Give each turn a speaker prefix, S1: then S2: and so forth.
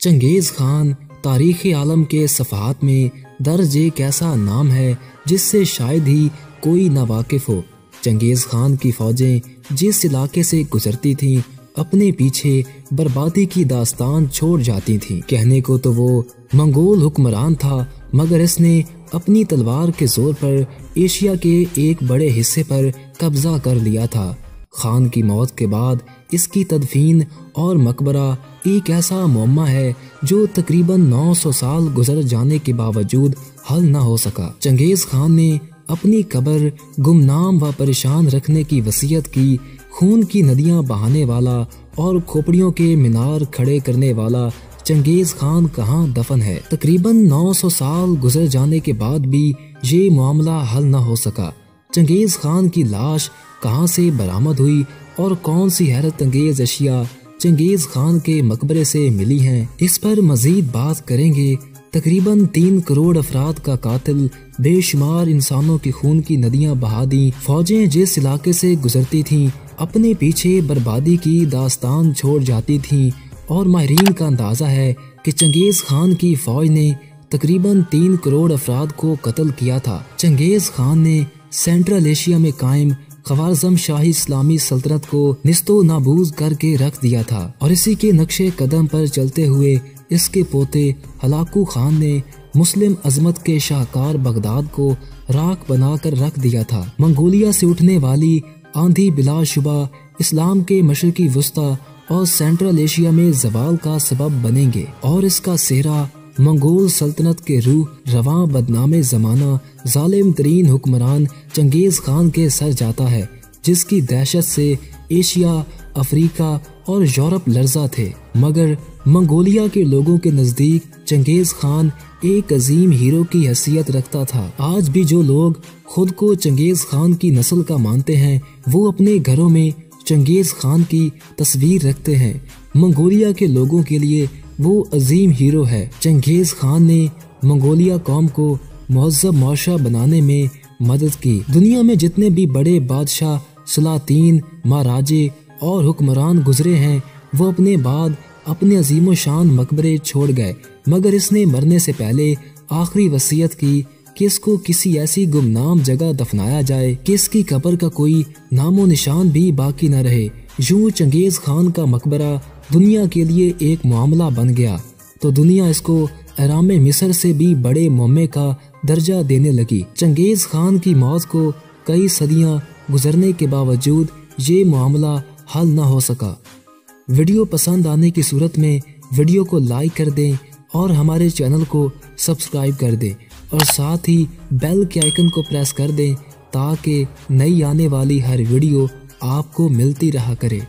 S1: चंगेज़ खान तारीख़ आलम के सफ़हात में दर्ज एक ऐसा नाम है जिससे शायद ही कोई नावाकिफ़ हो। चंगेज़ खान की फ़ौजें जिस इलाके से गुजरती थीं अपने पीछे बर्बादी की दास्तान छोड़ जाती थीं। कहने को तो वो मंगोल हुक्मरान था, मगर इसने अपनी तलवार के ज़ोर पर एशिया के एक बड़े हिस्से पर कब्ज़ा कर लिया था। खान की मौत के बाद इसकी तदफीन और मकबरा एक ऐसा मुअम्मा है जो तकरीबन 900 साल गुजर जाने के बावजूद हल न हो सका। चंगेज़ खान ने अपनी कब्र गुमनाम व परेशान रखने की वसीयत की। खून की नदियां बहाने वाला और खोपड़ियों के मीनार खड़े करने वाला चंगेज़ खान कहाँ दफन है? तकरीबन 900 साल गुजर जाने के बाद भी ये मामला हल न हो सका। चंगेज़ खान की लाश कहाँ से बरामद हुई और कौन सी हैरत अंगेज अशिया चंगेज़ खान के मकबरे से मिली हैं, इस पर मजीद बात करेंगे। तकरीबन 3 करोड़ अफराद का कातिल बेशुमार इंसानों के खून की नदियां बहा दी। फौजें जिस इलाके से गुजरती थीं अपने पीछे बर्बादी की दास्तान छोड़ जाती थीं, और माहिरीन का अंदाज़ा है कि चंगेज़ खान की फ़ौज ने तकरीबन 3 करोड़ अफराद को कत्ल किया था। चंगेज़ खान ने सेंट्रल एशिया में कायम ख्वारिज़म शाही इस्लामी सल्तनत को निस्तो नाबूद करके रख दिया था, और इसी के नक्शे कदम पर चलते हुए इसके पोते हलाकू खान ने मुस्लिम अजमत के शाहकार बगदाद को राख बनाकर रख दिया था। मंगोलिया से उठने वाली आंधी बिलाशुबा इस्लाम के मशरिकी वस्ता और सेंट्रल एशिया में जवाल का सबब बनेंगे, और इसका सेहरा मंगोल सल्तनत के रूह रवां बदनामे ज़माना जालिम तरीन हुक्मरान चंगेज़ खान के सर जाता है, जिसकी दहशत से एशिया, अफ्रीका और यूरोप लर्जा थे। मगर मंगोलिया के लोगों के नज़दीक चंगेज़ खान एक अजीम हीरो की हैसियत रखता था। आज भी जो लोग खुद को चंगेज़ खान की नस्ल का मानते हैं वो अपने घरों में चंगेज़ खान की तस्वीर रखते हैं। मंगोलिया के लोगों के लिए वो अजीम हीरो है। चंगेज़ खान ने मंगोलिया कौम को मुहज़्ज़ब मुआशरा बनाने में मदद की। दुनिया में जितने भी बड़े बादशाह, सलातीन, महाराजे और हुक्मरान गुजरे हैं वो अपने बाद अपने अजीम शान मकबरे छोड़ गए, मगर इसने मरने से पहले आखिरी वसीयत की कि इसको किसी ऐसी गुमनाम जगह दफनाया जाए कि इसकी कब्र का कोई नामो निशान भी बाकी न रहे। यूं चंगेज़ खान का मकबरा दुनिया के लिए एक मामला बन गया तो दुनिया इसको अहराम मिस्र से भी बड़े मुअम्मे का दर्जा देने लगी। चंगेज़ खान की मौत को कई सदियां गुजरने के बावजूद ये मामला हल न हो सका। वीडियो पसंद आने की सूरत में वीडियो को लाइक कर दें और हमारे चैनल को सब्सक्राइब कर दें, और साथ ही बेल के आइकन को प्रेस कर दें ताकि नई आने वाली हर वीडियो आपको मिलती रहा करे।